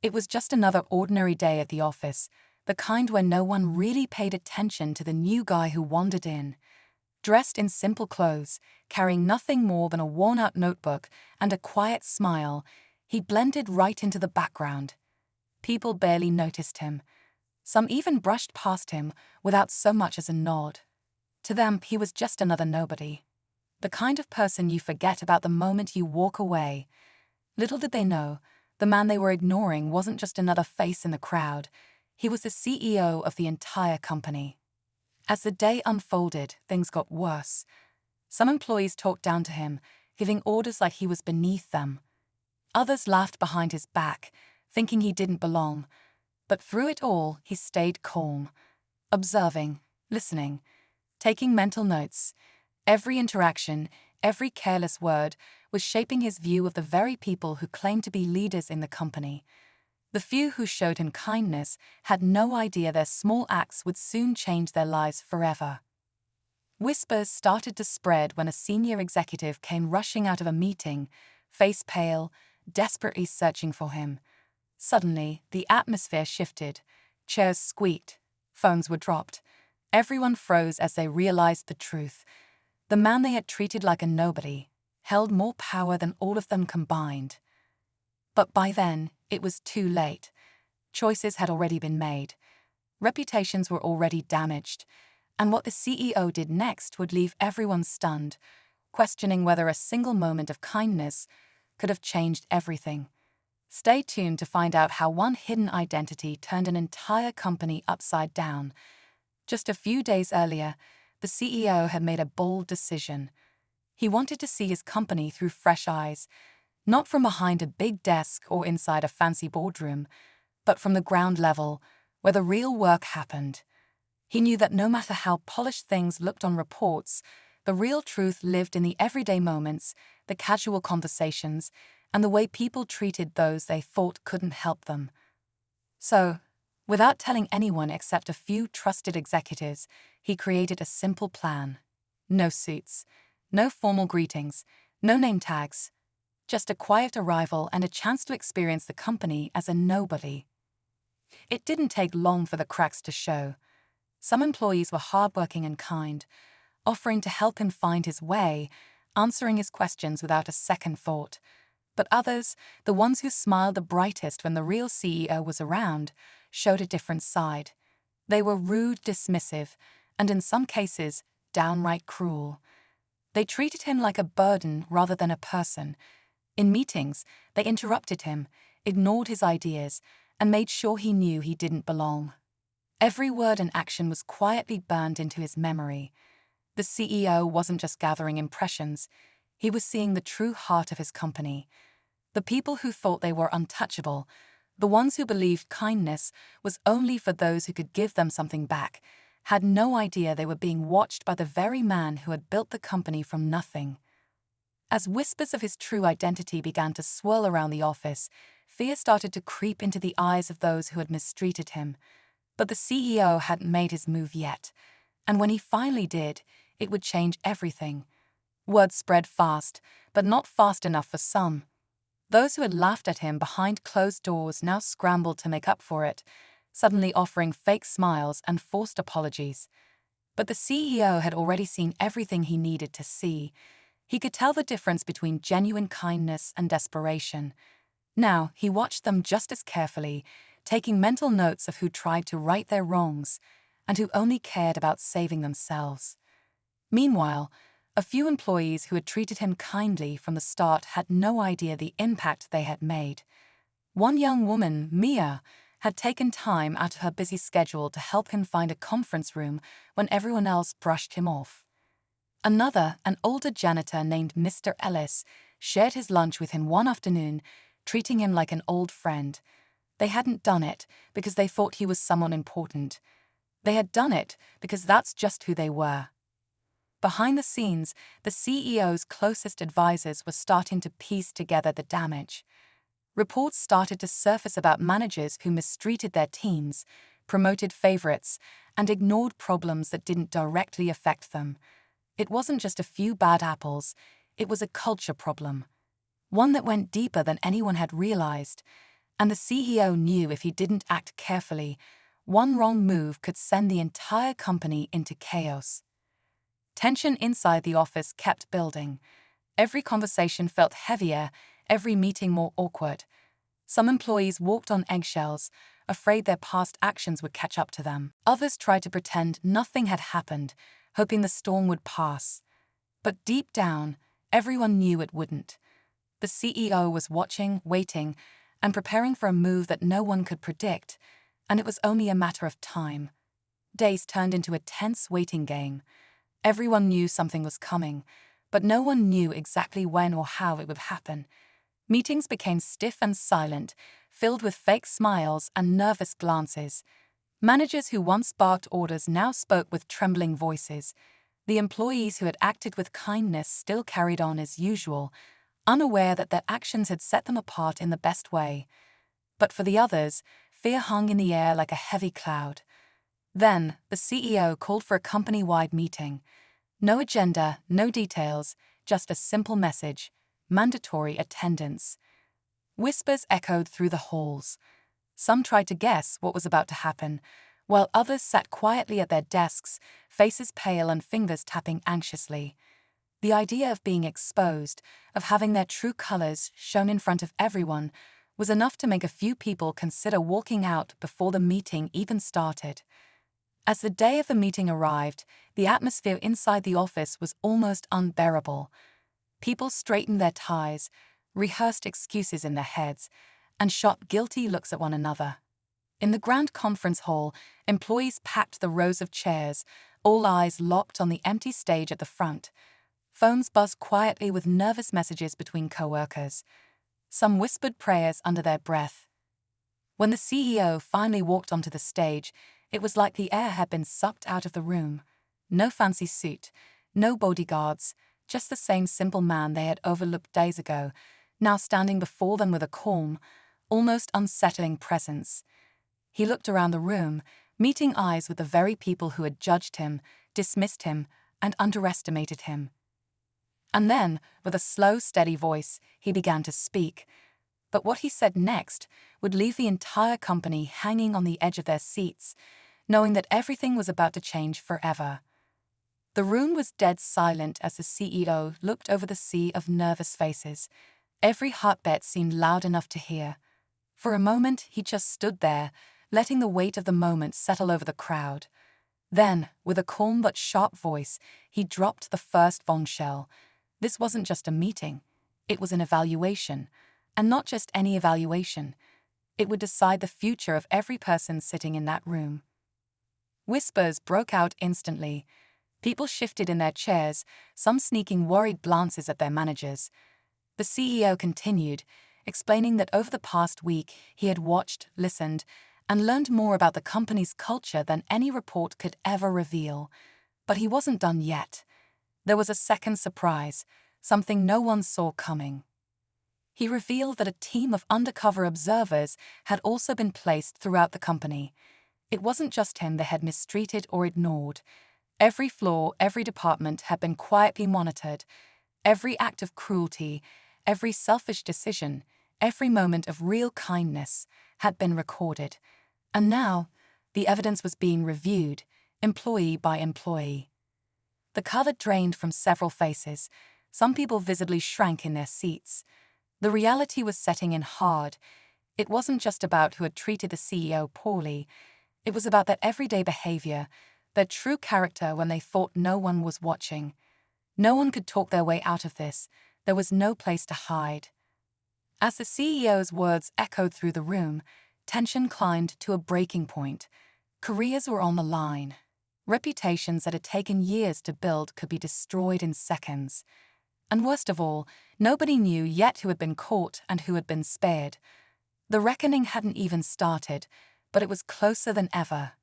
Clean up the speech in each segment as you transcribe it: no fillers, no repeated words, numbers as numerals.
It was just another ordinary day at the office, the kind where no one really paid attention to the new guy who wandered in. Dressed in simple clothes, carrying nothing more than a worn-out notebook and a quiet smile, he blended right into the background. People barely noticed him. Some even brushed past him without so much as a nod. To them, he was just another nobody. The kind of person you forget about the moment you walk away. Little did they know, the man they were ignoring wasn't just another face in the crowd. He was the CEO of the entire company. As the day unfolded, things got worse. Some employees talked down to him, giving orders like he was beneath them. Others laughed behind his back, thinking he didn't belong. But through it all, he stayed calm, observing, listening, taking mental notes. Every interaction, every careless word was shaping his view of the very people who claimed to be leaders in the company. The few who showed him kindness had no idea their small acts would soon change their lives forever. Whispers started to spread when a senior executive came rushing out of a meeting, face pale, desperately searching for him. Suddenly, the atmosphere shifted. Chairs squeaked. Phones were dropped. Everyone froze as they realized the truth. The man they had treated like a nobody held more power than all of them combined. But by then, it was too late. Choices had already been made. Reputations were already damaged. And what the CEO did next would leave everyone stunned, questioning whether a single moment of kindness could have changed everything. Stay tuned to find out how one hidden identity turned an entire company upside down. Just a few days earlier, the CEO had made a bold decision. He wanted to see his company through fresh eyes, not from behind a big desk or inside a fancy boardroom, but from the ground level, where the real work happened. He knew that no matter how polished things looked on reports, the real truth lived in the everyday moments, the casual conversations, and the way people treated those they thought couldn't help them. So, without telling anyone except a few trusted executives, he created a simple plan. No suits, no formal greetings, no name tags, just a quiet arrival and a chance to experience the company as a nobody. It didn't take long for the cracks to show. Some employees were hardworking and kind, offering to help him find his way, answering his questions without a second thought. But others, the ones who smiled the brightest when the real CEO was around, showed a different side. They were rude, dismissive, and in some cases, downright cruel. They treated him like a burden rather than a person. In meetings, they interrupted him, ignored his ideas, and made sure he knew he didn't belong. Every word and action was quietly burned into his memory. The CEO wasn't just gathering impressions, he was seeing the true heart of his company. The people who thought they were untouchable, the ones who believed kindness was only for those who could give them something back, had no idea they were being watched by the very man who had built the company from nothing. As whispers of his true identity began to swirl around the office, fear started to creep into the eyes of those who had mistreated him. But the CEO hadn't made his move yet, and when he finally did, it would change everything. Word spread fast, but not fast enough for some. Those who had laughed at him behind closed doors now scrambled to make up for it, suddenly offering fake smiles and forced apologies. But the CEO had already seen everything he needed to see. He could tell the difference between genuine kindness and desperation. Now, he watched them just as carefully, taking mental notes of who tried to right their wrongs and who only cared about saving themselves. Meanwhile, a few employees who had treated him kindly from the start had no idea the impact they had made. One young woman, Mia, had taken time out of her busy schedule to help him find a conference room when everyone else brushed him off. Another, an older janitor named Mr. Ellis, shared his lunch with him one afternoon, treating him like an old friend. They hadn't done it because they thought he was someone important. They had done it because that's just who they were. Behind the scenes, the CEO's closest advisors were starting to piece together the damage. Reports started to surface about managers who mistreated their teams, promoted favorites, and ignored problems that didn't directly affect them. It wasn't just a few bad apples, it was a culture problem. One that went deeper than anyone had realized. And the CEO knew if he didn't act carefully, one wrong move could send the entire company into chaos. Tension inside the office kept building. Every conversation felt heavier, every meeting more awkward. Some employees walked on eggshells, afraid their past actions would catch up to them. Others tried to pretend nothing had happened, hoping the storm would pass. But deep down, everyone knew it wouldn't. The CEO was watching, waiting, and preparing for a move that no one could predict, and it was only a matter of time. Days turned into a tense waiting game. Everyone knew something was coming, but no one knew exactly when or how it would happen. Meetings became stiff and silent, filled with fake smiles and nervous glances. Managers who once barked orders now spoke with trembling voices. The employees who had acted with kindness still carried on as usual, unaware that their actions had set them apart in the best way. But for the others, fear hung in the air like a heavy cloud. Then, the CEO called for a company-wide meeting. No agenda, no details, just a simple message: mandatory attendance. Whispers echoed through the halls. Some tried to guess what was about to happen, while others sat quietly at their desks, faces pale and fingers tapping anxiously. The idea of being exposed, of having their true colors shown in front of everyone, was enough to make a few people consider walking out before the meeting even started. As the day of the meeting arrived, the atmosphere inside the office was almost unbearable. People straightened their ties, rehearsed excuses in their heads, and shot guilty looks at one another. In the grand conference hall, employees packed the rows of chairs, all eyes locked on the empty stage at the front. Phones buzzed quietly with nervous messages between co-workers. Some whispered prayers under their breath. When the CEO finally walked onto the stage, it was like the air had been sucked out of the room. No fancy suit, no bodyguards, just the same simple man they had overlooked days ago, now standing before them with a calm, almost unsettling presence. He looked around the room, meeting eyes with the very people who had judged him, dismissed him, and underestimated him. And then, with a slow, steady voice, he began to speak. But what he said next would leave the entire company hanging on the edge of their seats, knowing that everything was about to change forever. The room was dead silent as the CEO looked over the sea of nervous faces. Every heartbeat seemed loud enough to hear. For a moment, he just stood there, letting the weight of the moment settle over the crowd. Then, with a calm but sharp voice, he dropped the first bombshell. This wasn't just a meeting. It was an evaluation. And not just any evaluation. It would decide the future of every person sitting in that room. Whispers broke out instantly. People shifted in their chairs, some sneaking worried glances at their managers. The CEO continued, explaining that over the past week he had watched, listened, and learned more about the company's culture than any report could ever reveal. But he wasn't done yet. There was a second surprise, something no one saw coming. He revealed that a team of undercover observers had also been placed throughout the company. It wasn't just him they had mistreated or ignored. Every floor, every department had been quietly monitored. Every act of cruelty, every selfish decision, every moment of real kindness had been recorded. And now, the evidence was being reviewed, employee by employee. The color drained from several faces. Some people visibly shrank in their seats. The reality was setting in hard. It wasn't just about who had treated the CEO poorly. It was about their everyday behavior, their true character when they thought no one was watching. No one could talk their way out of this. There was no place to hide. As the CEO's words echoed through the room, tension climbed to a breaking point. Careers were on the line. Reputations that had taken years to build could be destroyed in seconds. And worst of all, nobody knew yet who had been caught and who had been spared. The reckoning hadn't even started, but it was closer than ever.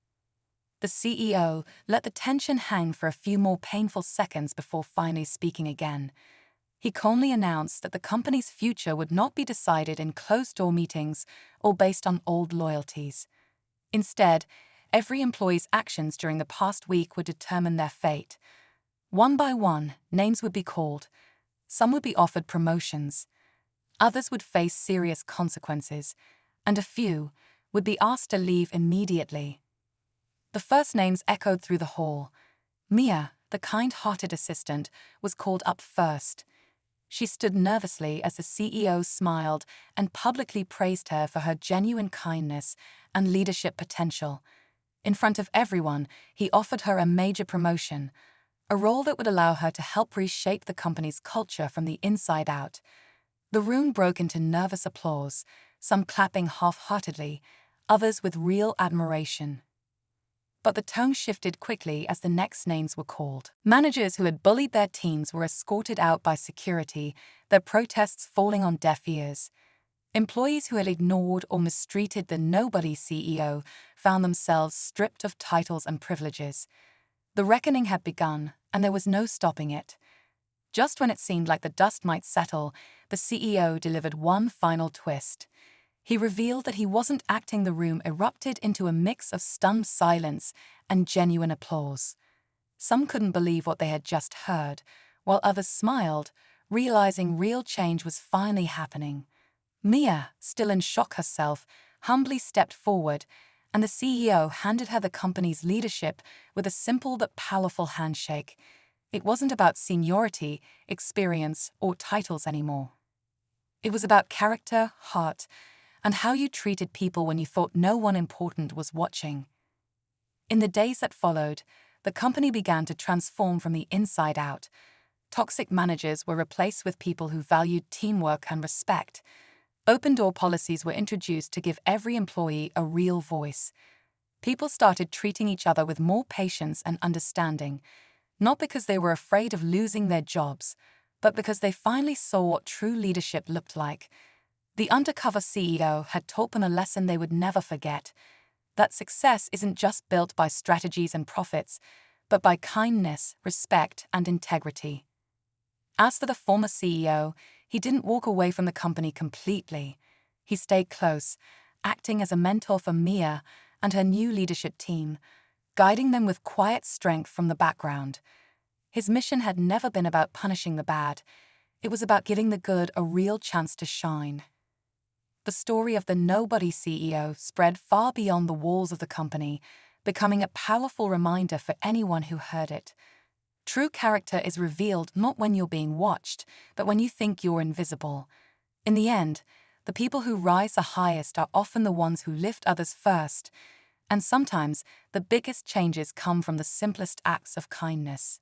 The CEO let the tension hang for a few more painful seconds before finally speaking again. He calmly announced that the company's future would not be decided in closed-door meetings or based on old loyalties. Instead, every employee's actions during the past week would determine their fate. One by one, names would be called. Some would be offered promotions. Others would face serious consequences. and a few would be asked to leave immediately. The first names echoed through the hall. Mia, the kind-hearted assistant, was called up first. She stood nervously as the CEO smiled and publicly praised her for her genuine kindness and leadership potential. In front of everyone, he offered her a major promotion, a role that would allow her to help reshape the company's culture from the inside out. The room broke into nervous applause, some clapping half-heartedly, others with real admiration. But the tone shifted quickly as the next names were called. Managers who had bullied their teams were escorted out by security, their protests falling on deaf ears. Employees who had ignored or mistreated the nobody CEO found themselves stripped of titles and privileges. The reckoning had begun, and there was no stopping it. Just when it seemed like the dust might settle, the CEO delivered one final twist. He revealed that he wasn't acting. The room erupted into a mix of stunned silence and genuine applause. Some couldn't believe what they had just heard, while others smiled, realizing real change was finally happening. Mia, still in shock herself, humbly stepped forward, and the CEO handed her the company's leadership with a simple but powerful handshake. It wasn't about seniority, experience, or titles anymore. It was about character, heart, and how you treated people when you thought no one important was watching. In the days that followed, the company began to transform from the inside out. Toxic managers were replaced with people who valued teamwork and respect. Open-door policies were introduced to give every employee a real voice. People started treating each other with more patience and understanding, not because they were afraid of losing their jobs, but because they finally saw what true leadership looked like. The undercover CEO had taught them a lesson they would never forget, that success isn't just built by strategies and profits, but by kindness, respect, and integrity. As for the former CEO, he didn't walk away from the company completely. He stayed close, acting as a mentor for Mia and her new leadership team, guiding them with quiet strength from the background. His mission had never been about punishing the bad. It was about giving the good a real chance to shine. The story of the nobody CEO spread far beyond the walls of the company, becoming a powerful reminder for anyone who heard it. True character is revealed not when you're being watched, but when you think you're invisible. In the end, the people who rise the highest are often the ones who lift others first, and sometimes the biggest changes come from the simplest acts of kindness.